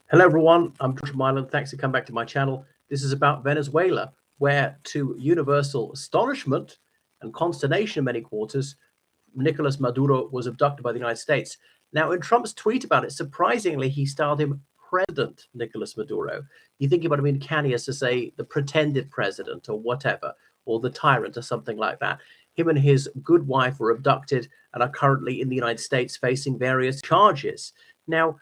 Hello, everyone. I'm George Mylan. Thanks for coming back to my channel. This is about Venezuela, where, to universal astonishment and consternation in many quarters, Nicolas Maduro was abducted by the United States. Now, in Trump's tweet about it, surprisingly, he styled him President Nicolas Maduro. You think it would have been cannier to say the pretended president or whatever, or the tyrant or something like that. Him and his good wife were abducted and are currently in the United States facing various charges. Now,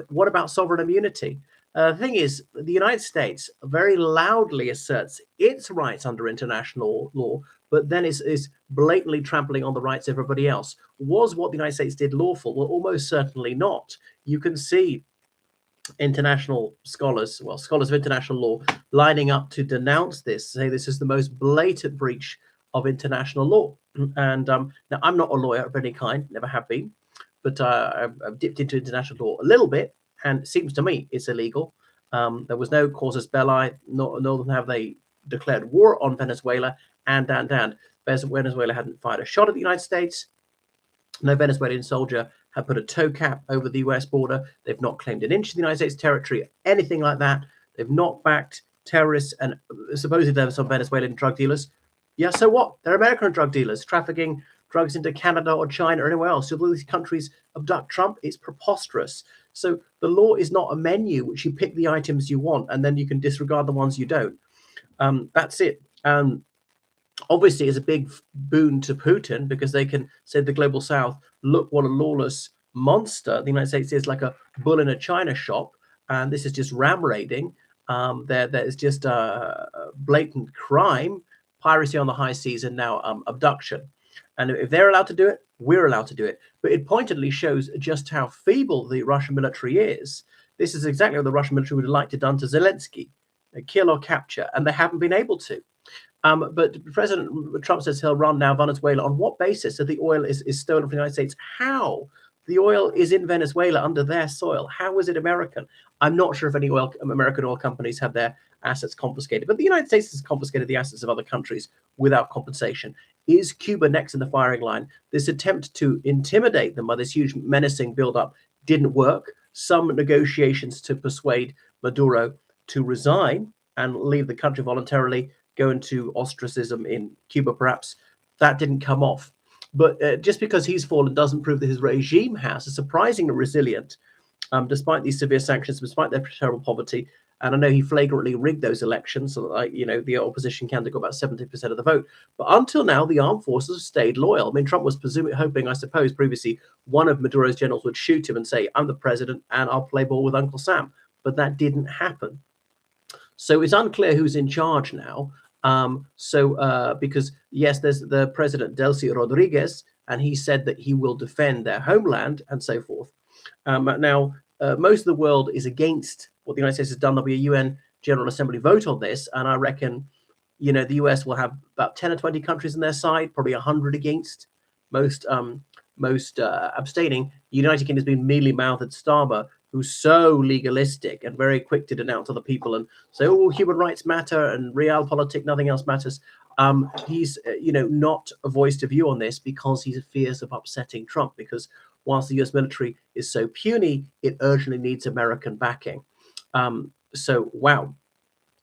what about sovereign immunity? The thing is, the United States very loudly asserts its rights under international law, but then is blatantly trampling on the rights of everybody else. Was what the United States did lawful? Well, almost certainly not. You can see international scholars, well, scholars of international law, lining up to denounce this, say this is the most blatant breach of international law. And now, I'm not a lawyer of any kind, never have been, but I've dipped into international law a little bit, and it seems to me it's illegal. There was no casus belli, nor have they declared war on Venezuela, and Venezuela hadn't fired a shot at the United States. No Venezuelan soldier had put a toe cap over the US border. They've not claimed an inch of the United States territory, anything like that. They've not backed terrorists, and supposedly there were some Venezuelan drug dealers. Yeah, so what? They're American drug dealers trafficking drugs into Canada or China or anywhere else. So all these countries abduct Trump. It's preposterous. So the law is not a menu which you pick the items you want and then you can disregard the ones you don't. That's it. Obviously, it's a big boon to Putin because they can say to the global south, look what a lawless monster the United States is, like a bull in a china shop. And this is just ram raiding. There is just a blatant crime, piracy on the high seas, and now abduction. And if they're allowed to do it, we're allowed to do it. But it pointedly shows just how feeble the Russian military is. This is exactly what the Russian military would have liked to done to Zelensky, kill or capture, and they haven't been able to. But President Trump says he'll run now Venezuela. On what basis? That the oil is stolen from the United States? How? The oil is in Venezuela under their soil. How is it American? I'm not sure if any American oil companies have their assets confiscated, but the United States has confiscated the assets of other countries without compensation. Is Cuba next in the firing line? This attempt to intimidate them by this huge menacing buildup didn't work. Some negotiations to persuade Maduro to resign and leave the country voluntarily, go into ostracism in Cuba, perhaps, that didn't come off. But just because he's fallen doesn't prove that his regime has. It's surprisingly resilient, despite these severe sanctions, despite their terrible poverty. And I know he flagrantly rigged those elections, so that, the opposition candidate got about 70% of the vote. But until now, the armed forces have stayed loyal. I mean, Trump was hoping, I suppose, previously, one of Maduro's generals would shoot him and say, I'm the president and I'll play ball with Uncle Sam. But that didn't happen. So it's unclear who's in charge now. Because, yes, there's the president, Delcy Rodriguez, and he said that he will defend their homeland and so forth. Now, most of the world is against what the United States has done. There'll be a UN General Assembly vote on this, and I reckon, the US will have about 10 or 20 countries on their side, probably 100 against, most abstaining. The United Kingdom has been mealy-mouthed at Starmer, who's so legalistic and very quick to denounce other people and say, oh, human rights matter and realpolitik, nothing else matters. He's, not voiced a view on this because he fears of upsetting Trump, because whilst the US military is so puny, it urgently needs American backing. Wow.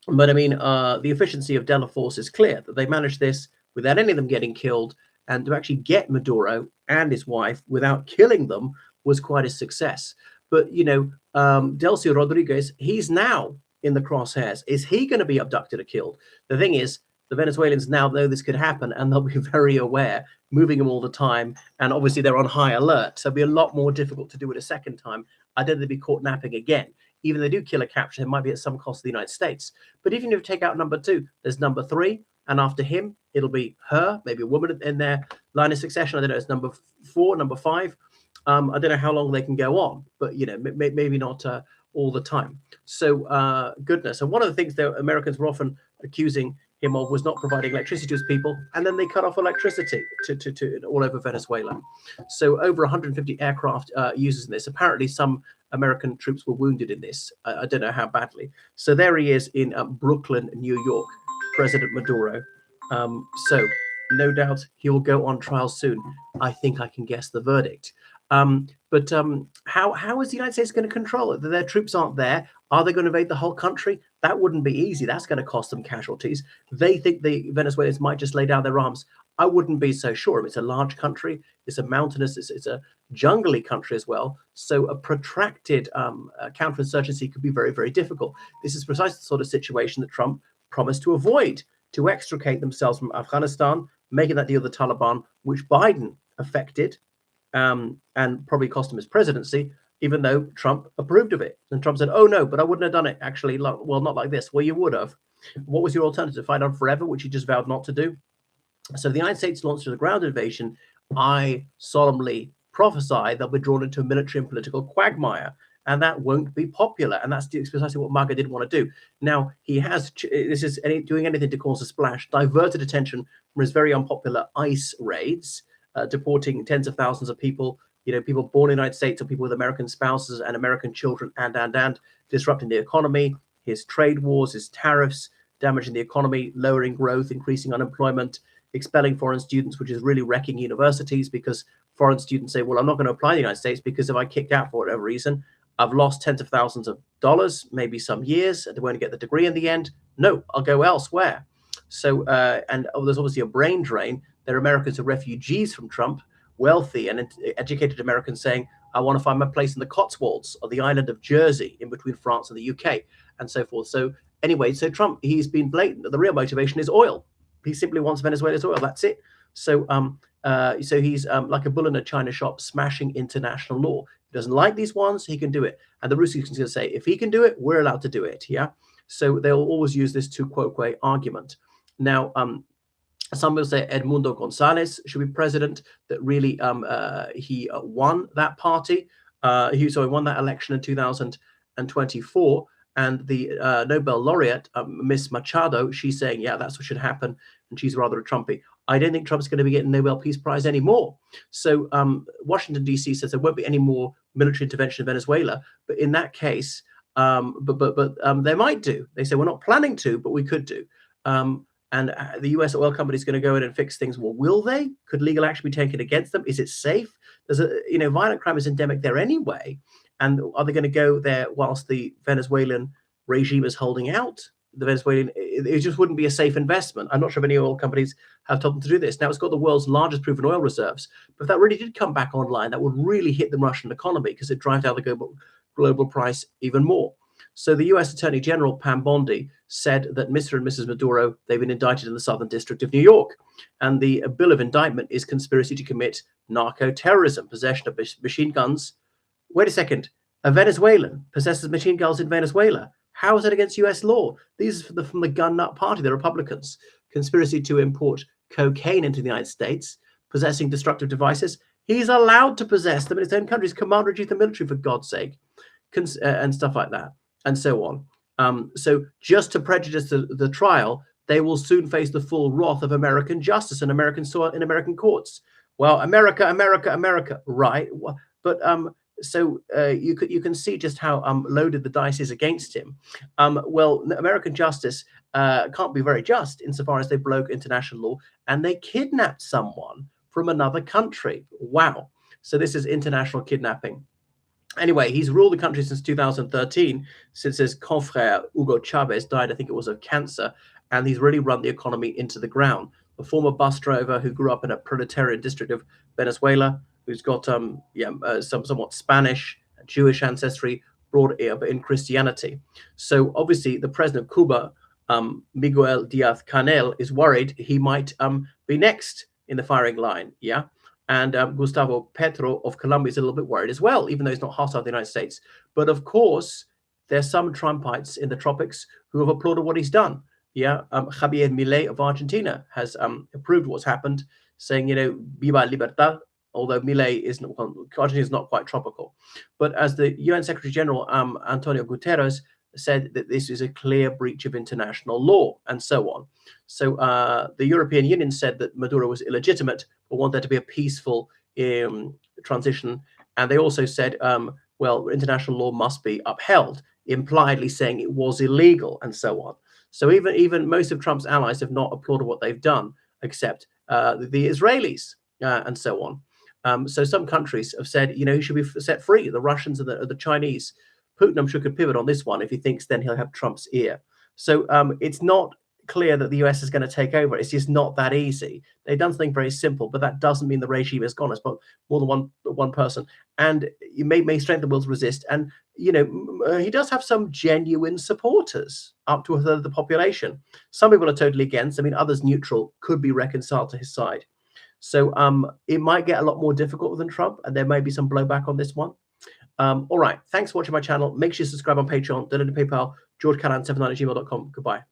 But I mean, the efficiency of Delta Force is clear, that they managed this without any of them getting killed, and to actually get Maduro and his wife without killing them was quite a success. But, Delcy Rodriguez, he's now in the crosshairs. Is he going to be abducted or killed? The thing is, the Venezuelans now know this could happen, and they'll be very aware, moving them all the time. And obviously, they're on high alert. So it'll be a lot more difficult to do it a second time. I don't think they'll be caught napping again. Even if they do kill or capture, it might be at some cost to the United States. But even if you take out number 2, there's number 3. And after him, it'll be her, maybe a woman in their line of succession. I don't know, it's number 4, number 5. I don't know how long they can go on, but, maybe not all the time. So goodness. And one of the things that Americans were often accusing him of was not providing electricity to his people, and then they cut off electricity to all over Venezuela. So over 150 aircraft users in this. Apparently some American troops were wounded in this. I don't know how badly. So there he is in Brooklyn, New York, President Maduro. So no doubt he will go on trial soon. I think I can guess the verdict. But how is the United States going to control it? Their troops aren't there. Are they going to invade the whole country? That wouldn't be easy. That's going to cost them casualties. They think the Venezuelans might just lay down their arms. I wouldn't be so sure. It's a large country. It's a mountainous. It's a jungly country as well. So a protracted counterinsurgency could be very, very difficult. This is precisely the sort of situation that Trump promised to avoid, to extricate themselves from Afghanistan, making that deal with the Taliban, which Biden affected, and probably cost him his presidency, even though Trump approved of it. And Trump said, "Oh no, but I wouldn't have done it actually. Well, not like this." Well, you would have. What was your alternative? Fight on forever, which you just vowed not to do. So the United States launched a ground invasion. I solemnly prophesy they'll be drawn into a military and political quagmire, and that won't be popular. And that's precisely what MAGA didn't want to do. Now he has. This is doing anything to cause a splash, diverted attention from his very unpopular ICE raids, deporting tens of thousands of people. People born in the United States or people with American spouses and American children, and disrupting the economy. His trade wars, his tariffs, damaging the economy, lowering growth, increasing unemployment, expelling foreign students, which is really wrecking universities, because foreign students say, well, I'm not going to apply in the United States because if I kicked out for whatever reason, I've lost tens of thousands of dollars, maybe some years, and they won't get the degree in the end. No, I'll go elsewhere. So, there's obviously a brain drain. There are Americans who are refugees from Trump, wealthy and educated Americans saying, I want to find my place in the Cotswolds or the island of Jersey in between France and the UK and so forth. So anyway, so Trump, he's been blatant that the real motivation is oil. He simply wants Venezuela's oil. That's it. So he's like a bull in a china shop, smashing international law. He doesn't like these ones. He can do it. And the Russians are going to say, if he can do it, we're allowed to do it. Yeah. So they'll always use this tu quoque argument. Now, some will say Edmundo Gonzalez should be president. That really he won that party. He won that election in 2024. And the Nobel laureate, Miss Machado, she's saying, yeah, that's what should happen. And she's rather a Trumpy. I don't think Trump's going to be getting Nobel Peace Prize anymore. So Washington, D.C. says there won't be any more military intervention in Venezuela. But in that case, they might do. They say, we're not planning to, but we could do. And the U.S. oil company is going to go in and fix things. Well, will they? Could legal action be taken against them? Is it safe? There's violent crime is endemic there anyway. And are they going to go there whilst the Venezuelan regime is holding out? It just wouldn't be a safe investment. I'm not sure if any oil companies have told them to do this. Now, it's got the world's largest proven oil reserves. But if that really did come back online, that would really hit the Russian economy because it drives down the global price even more. So the U.S. Attorney General, Pam Bondi, said that Mr. and Mrs. Maduro, they've been indicted in the Southern District of New York. And the bill of indictment is conspiracy to commit narco-terrorism, possession of machine guns. Wait a second. A Venezuelan possesses machine guns in Venezuela. How is that against U.S. law? These are from the gun nut party, the Republicans. Conspiracy to import cocaine into the United States, possessing destructive devices. He's allowed to possess them in his own country. He's commander-in-chief of the military, for God's sake, and stuff like that. And so on. So just to prejudice the trial, they will soon face the full wrath of American justice and American courts. Well, America, right? But so you can see just how loaded the dice is against him. Well, American justice can't be very just insofar as they broke international law and they kidnapped someone from another country. Wow. So this is international kidnapping. Anyway, he's ruled the country since 2013, since his confrère Hugo Chavez died, I think it was, of cancer, and he's really run the economy into the ground. A former bus driver who grew up in a proletarian district of Venezuela, who's got some somewhat Spanish, Jewish ancestry, brought up in Christianity. So obviously, the president of Cuba, Miguel Diaz-Canel, is worried he might be next in the firing line. Yeah. And Gustavo Petro of Colombia is a little bit worried as well, even though he's not hostile to the United States. But of course, there's some Trumpites in the tropics who have applauded what he's done. Yeah, Javier Milei of Argentina has approved what's happened, saying, viva libertad, although Milei Argentina is not quite tropical. But as the UN Secretary General, Antonio Guterres, said that this is a clear breach of international law and so on. So the European Union said that Maduro was illegitimate, but want there to be a peaceful transition. And they also said, well, international law must be upheld, impliedly saying it was illegal and so on. So even most of Trump's allies have not applauded what they've done, except the Israelis and so on. So some countries have said, he should be set free. The Russians and the Chinese. Putin, I'm sure, could pivot on this one if he thinks then he'll have Trump's ear. So it's not clear that the US is going to take over. It's just not that easy. They've done something very simple, but that doesn't mean the regime is gone. It's more than one person, and you may strengthen the will to resist. And he does have some genuine supporters, up to a third of the population. Some people are totally against. I mean, others neutral could be reconciled to his side. So it might get a lot more difficult than Trump, and there may be some blowback on this one. All right. Thanks for watching my channel. Make sure you subscribe on Patreon, donate to PayPal, georgecallahan79@gmail.com. Goodbye.